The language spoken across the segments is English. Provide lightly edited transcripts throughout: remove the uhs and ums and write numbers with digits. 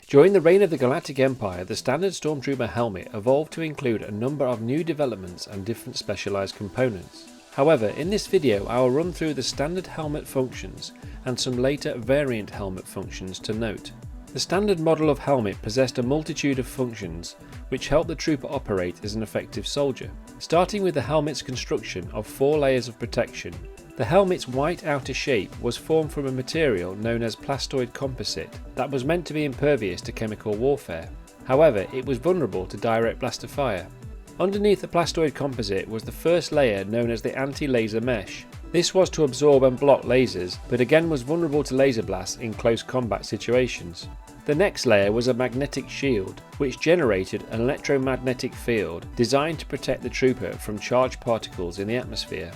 During the reign of the Galactic Empire, the standard Stormtrooper helmet evolved to include a number of new developments and different specialised components. However, in this video I will run through the standard helmet functions and some later variant helmet functions to note. The standard model of helmet possessed a multitude of functions which helped the trooper operate as an effective soldier. Starting with the helmet's construction of 4 layers of protection, the helmet's white outer shape was formed from a material known as plastoid composite that was meant to be impervious to chemical warfare. However, it was vulnerable to direct blast of fire. Underneath the plastoid composite was the first layer known as the anti-laser mesh. This was to absorb and block lasers, but again was vulnerable to laser blasts in close combat situations. The next layer was a magnetic shield, which generated an electromagnetic field designed to protect the trooper from charged particles in the atmosphere.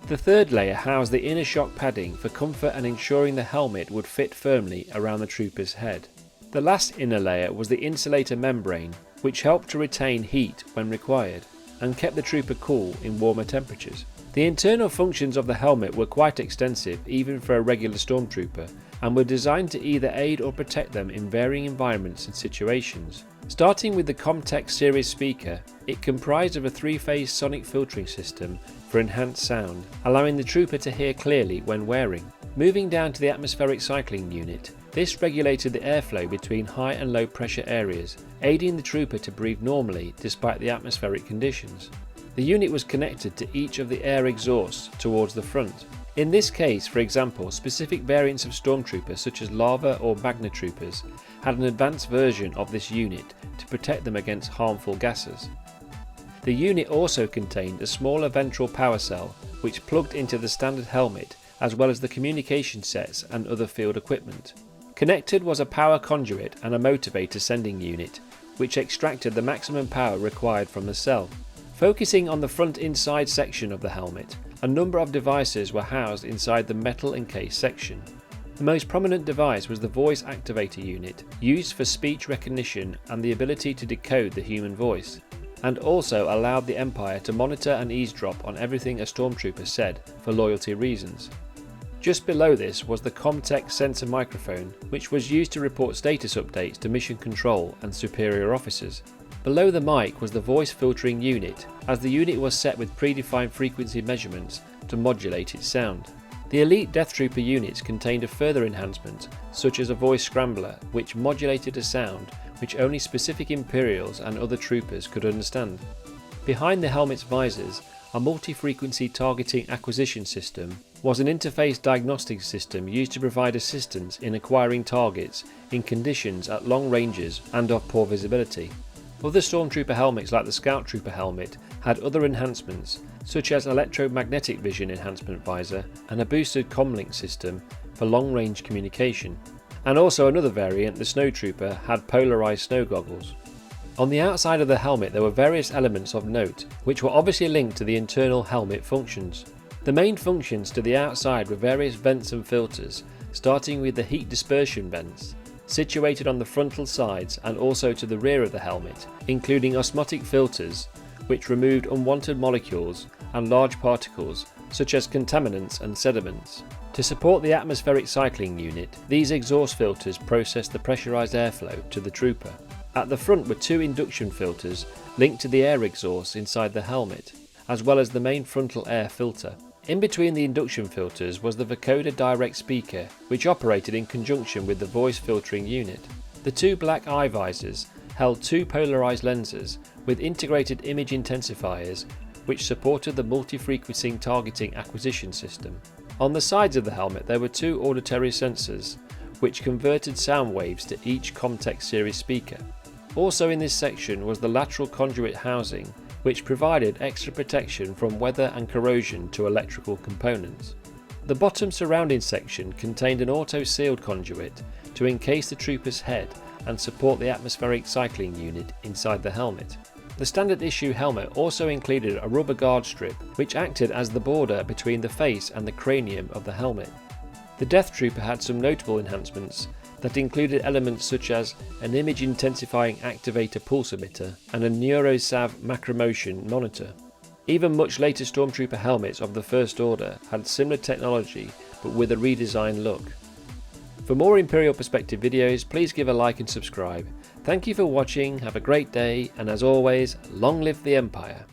The third layer housed the inner shock padding for comfort and ensuring the helmet would fit firmly around the trooper's head. The last inner layer was the insulator membrane, which helped to retain heat when required and kept the trooper cool in warmer temperatures. The internal functions of the helmet were quite extensive even for a regular Stormtrooper, and were designed to either aid or protect them in varying environments and situations. Starting with the Comtech series speaker, it comprised of a 3-phase sonic filtering system for enhanced sound, allowing the trooper to hear clearly when wearing. Moving down to the atmospheric cycling unit, this regulated the airflow between high and low pressure areas, aiding the trooper to breathe normally despite the atmospheric conditions. The unit was connected to each of the air exhausts towards the front. In this case, for example, specific variants of Stormtroopers such as Lava or Magna Troopers had an advanced version of this unit to protect them against harmful gases. The unit also contained a smaller ventral power cell which plugged into the standard helmet, as well as the communication sets and other field equipment. Connected was a power conduit and a motivator sending unit, which extracted the maximum power required from the cell. Focusing on the front inside section of the helmet, a number of devices were housed inside the metal encased section. The most prominent device was the voice activator unit, used for speech recognition and the ability to decode the human voice, and also allowed the Empire to monitor and eavesdrop on everything a Stormtrooper said for loyalty reasons. Just below this was the Comtech sensor microphone, which was used to report status updates to mission control and superior officers. Below the mic was the voice filtering unit, as the unit was set with predefined frequency measurements to modulate its sound. The elite Death Trooper units contained a further enhancement, such as a voice scrambler, which modulated a sound which only specific Imperials and other troopers could understand. Behind the helmet's visors, a multi-frequency targeting acquisition system was an interface diagnostic system used to provide assistance in acquiring targets in conditions at long ranges and of poor visibility. Other Stormtrooper helmets like the Scout Trooper helmet had other enhancements, such as electromagnetic vision enhancement visor and a boosted comlink system for long-range communication. And also another variant, the Snow Trooper, had polarized snow goggles. On the outside of the helmet there were various elements of note, which were obviously linked to the internal helmet functions. The main functions to the outside were various vents and filters, starting with the heat dispersion vents, situated on the frontal sides and also to the rear of the helmet, including osmotic filters, which removed unwanted molecules and large particles, such as contaminants and sediments. To support the atmospheric cycling unit, these exhaust filters processed the pressurized airflow to the trooper. At the front were 2 induction filters linked to the air exhaust inside the helmet, as well as the main frontal air filter. In between the induction filters was the vocoder direct speaker, which operated in conjunction with the voice filtering unit. The 2 black eye visors held 2 polarized lenses with integrated image intensifiers, which supported the multi-frequency targeting acquisition system. On the sides of the helmet there were 2 auditory sensors, which converted sound waves to each Comtech series speaker. Also in this section was the lateral conduit housing, which provided extra protection from weather and corrosion to electrical components. The bottom surrounding section contained an auto-sealed conduit to encase the trooper's head and support the atmospheric cycling unit inside the helmet. The standard issue helmet also included a rubber guard strip, which acted as the border between the face and the cranium of the helmet. The Death Trooper had some notable enhancements that included elements such as an image intensifying activator pulse emitter and a NeuroSav macromotion monitor. Even much later Stormtrooper helmets of the First Order had similar technology but with a redesigned look. For more Imperial Perspective videos, please give a like and subscribe. Thank you for watching, have a great day, and as always, long live the Empire.